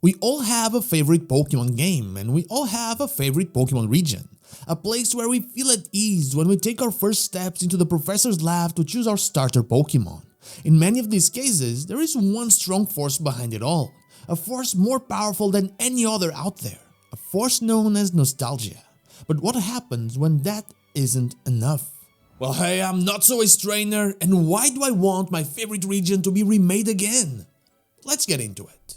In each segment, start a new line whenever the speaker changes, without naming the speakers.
We all have a favorite Pokemon game, and we all have a favorite Pokemon region. A place where we feel at ease when we take our first steps into the professor's lab to choose our starter Pokemon. In many of these cases, there is one strong force behind it all. A force more powerful than any other out there. A force known as nostalgia. But what happens when that isn't enough? Well, hey, I'm not so a strainer, and why do I want my favorite region to be remade again? Let's get into it.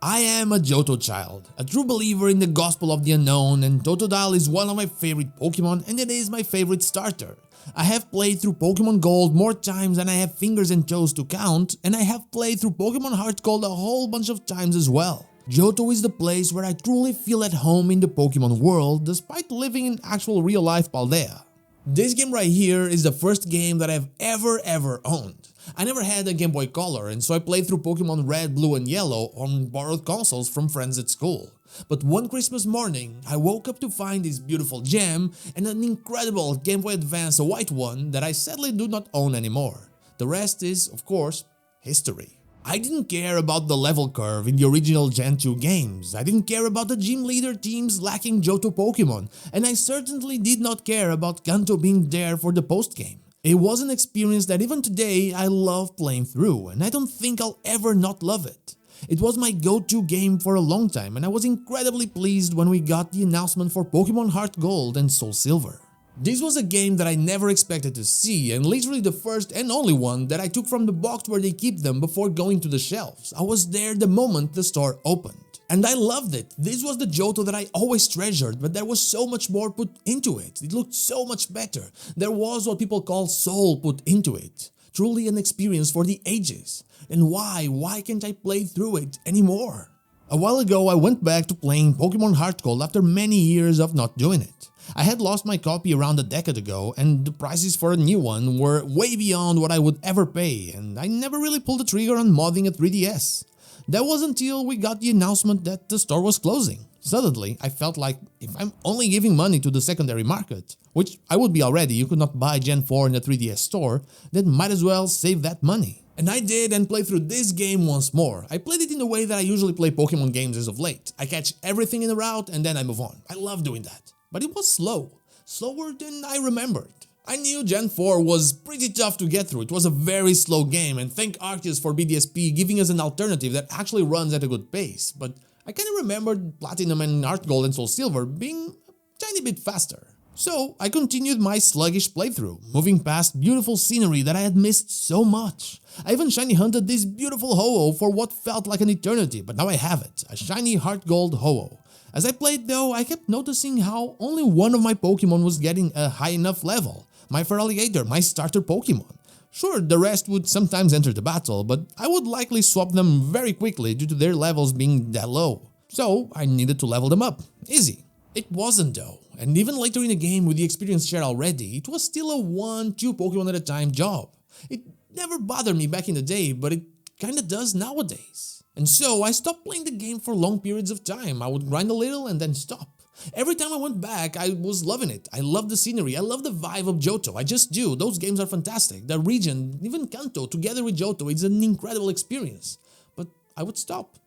I am a Joto child, a true believer in the gospel of the unknown, and Totodile is one of my favorite Pokemon and it is my favorite starter. I have played through Pokemon Gold more times than I have fingers and toes to count, and I have played through Pokemon Heart Gold a whole bunch of times as well. Johto is the place where I truly feel at home in the Pokemon world despite living in actual real-life Paldea. This game right here is the first game that I've ever owned. I never had a Game Boy Color, and so I played through Pokemon Red, Blue and Yellow on borrowed consoles from friends at school. But one Christmas morning, I woke up to find this beautiful gem and an incredible Game Boy Advance, a white one, that I sadly do not own anymore. The rest is, of course, history. I didn't care about the level curve in the original Gen 2 games, I didn't care about the gym leader teams lacking Johto Pokemon, and I certainly did not care about Kanto being there for the post-game. It was an experience that even today I love playing through, and I don't think I'll ever not love it. It was my go-to game for a long time, and I was incredibly pleased when we got the announcement for Pokemon Heart Gold and Soul Silver. This was a game that I never expected to see, and literally the first and only one that I took from the box where they keep them before going to the shelves. I was there the moment the store opened. And I loved it. This was the Johto that I always treasured, but there was so much more put into it. It looked so much better. There was what people call soul put into it. Truly an experience for the ages. And why can't I play through it anymore? A while ago, I went back to playing Pokemon Heart Gold after many years of not doing it. I had lost my copy around a decade ago, and the prices for a new one were way beyond what I would ever pay, and I never really pulled the trigger on modding a 3DS. That was until we got the announcement that the store was closing. Suddenly, I felt like if I'm only giving money to the secondary market, which I would be already, you could not buy Gen 4 in the 3DS store, then might as well save that money. And I did and played through this game once more. I played it in the way that I usually play Pokemon games as of late. I catch everything in a route and then I move on. I love doing that. But it was slow. Slower than I remembered. I knew Gen 4 was pretty tough to get through. It was a very slow game, and thank Arceus for BDSP giving us an alternative that actually runs at a good pace, but I kinda remembered Platinum and Heart Gold and Soul Silver being a tiny bit faster. So I continued my sluggish playthrough, moving past beautiful scenery that I had missed so much. I even shiny hunted this beautiful Ho-Oh for what felt like an eternity, but now I have it, a shiny Heart Gold Ho-Oh. As I played though, I kept noticing how only one of my Pokemon was getting a high enough level. My Feraligatr, my starter Pokemon. Sure, the rest would sometimes enter the battle, but I would likely swap them very quickly due to their levels being that low. So I needed to level them up. Easy. It wasn't though, and even later in the game with the experience shared already, it was still a 1-2 Pokemon at a time job. It never bothered me back in the day, but it kinda does nowadays. And so I stopped playing the game for long periods of time. I would grind a little and then stop. Every time I went back, I was loving it. I love the scenery, I love the vibe of Johto, I just do. Those games are fantastic. The region, even Kanto, together with Johto, it's an incredible experience. But I would stop.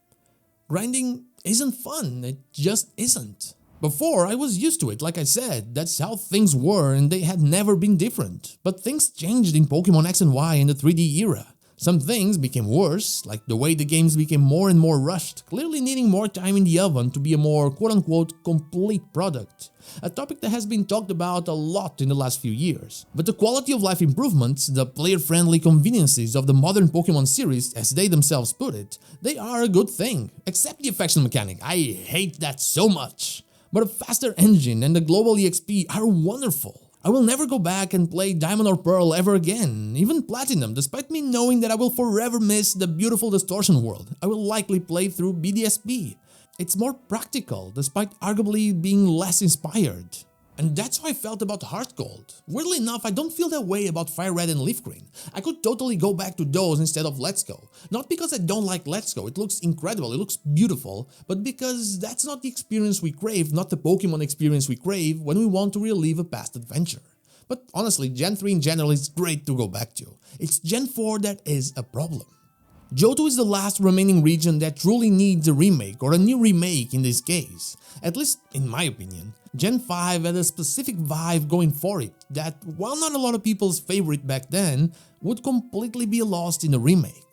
Grinding isn't fun, it just isn't. Before, I was used to it, like I said, that's how things were and they had never been different. But things changed in Pokemon X and Y in the 3D era. Some things became worse, like the way the games became more and more rushed, clearly needing more time in the oven to be a more quote-unquote complete product. A topic that has been talked about a lot in the last few years. But the quality of life improvements, the player-friendly conveniences of the modern Pokemon series, as they themselves put it, they are a good thing. Except the affection mechanic, I hate that so much. But a faster engine and the global EXP are wonderful. I will never go back and play Diamond or Pearl ever again, even Platinum, despite me knowing that I will forever miss the beautiful distortion world. I will likely play through BDSP. It's more practical, despite arguably being less inspired. And that's how I felt about Heart Gold. Weirdly enough, I don't feel that way about Fire Red and Leaf Green. I could totally go back to those instead of Let's Go. Not because I don't like Let's Go, it looks incredible, it looks beautiful, but because that's not the experience we crave, not the Pokemon experience we crave when we want to relive a past adventure. But honestly, Gen 3 in general is great to go back to. It's Gen 4 that is a problem. Johto is the last remaining region that truly needs a remake or a new remake in this case, at least in my opinion. Gen 5 had a specific vibe going for it that, while not a lot of people's favorite back then, would completely be lost in a remake.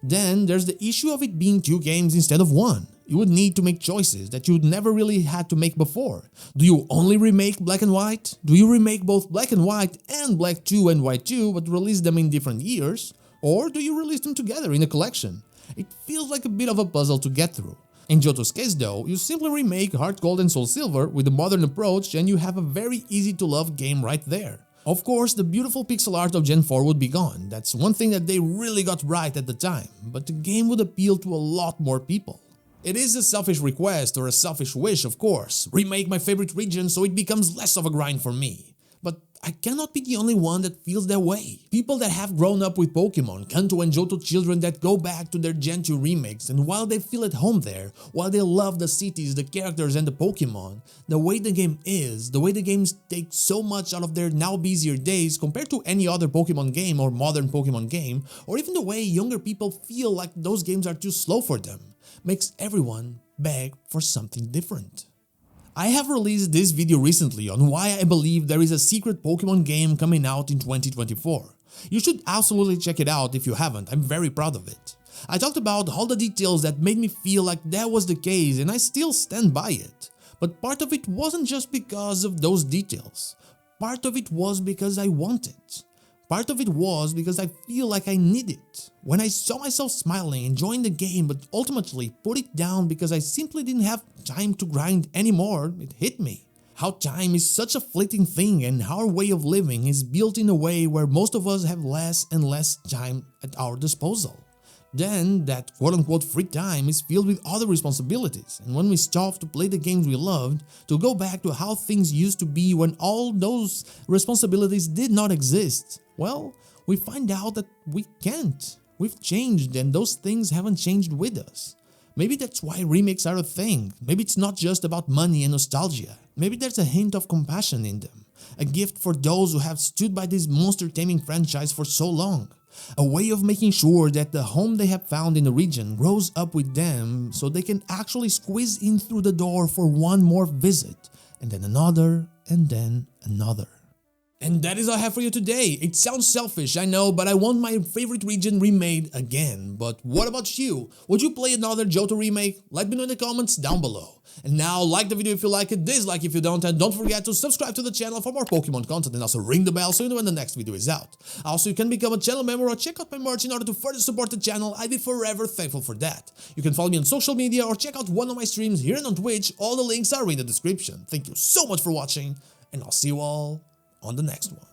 Then there's the issue of it being 2 games instead of 1. You would need to make choices that you'd never really had to make before. Do you only remake Black and White? Do you remake both Black and White and Black 2 and White 2 but release them in different years? Or do you release them together in a collection? It feels like a bit of a puzzle to get through. In Johto's case though, you simply remake Heart Gold and Soul Silver with a modern approach and you have a very easy to love game right there. Of course, the beautiful pixel art of Gen 4 would be gone. That's one thing that they really got right at the time, but the game would appeal to a lot more people. It is a selfish request or a selfish wish, of course. Remake my favorite region so it becomes less of a grind for me. But I cannot be the only one that feels that way. People that have grown up with Pokémon, Kanto and Johto children that go back to their Gen 2 remakes, and while they feel at home there, while they love the cities, the characters and the Pokémon, the way the game is, the way the games take so much out of their now busier days compared to any other Pokémon game or modern Pokémon game, or even the way younger people feel like those games are too slow for them, makes everyone beg for something different. I have released this video recently on why I believe there is a secret Pokémon game coming out in 2024. You should absolutely check it out if you haven't, I'm very proud of it. I talked about all the details that made me feel like that was the case and I still stand by it. But part of it wasn't just because of those details. Part of it was because I want it. Part of it was because I feel like I need it. When I saw myself smiling, enjoying the game, but ultimately put it down because I simply didn't have time to grind anymore, it hit me. How time is such a fleeting thing and how our way of living is built in a way where most of us have less and less time at our disposal. Then that quote-unquote free time is filled with other responsibilities, and when we stop to play the games we loved, to go back to how things used to be when all those responsibilities did not exist, well, we find out that we can't. We've changed and those things haven't changed with us. Maybe that's why remakes are a thing. Maybe it's not just about money and nostalgia. Maybe there's a hint of compassion in them. A gift for those who have stood by this monster-taming franchise for so long. A way of making sure that the home they have found in the region grows up with them so they can actually squeeze in through the door for one more visit, and then another, and then another. And that is all I have for you today. It sounds selfish, I know, but I want my favorite region remade again. But what about you? Would you play another Johto remake? Let me know in the comments down below. And now, like the video if you like it, dislike if you don't, and don't forget to subscribe to the channel for more Pokemon content and also ring the bell so you know when the next video is out. Also, you can become a channel member or check out my merch in order to further support the channel. I'd be forever thankful for that. You can follow me on social media or check out one of my streams here and on Twitch. All the links are in the description. Thank you so much for watching, and I'll see you all on the next one.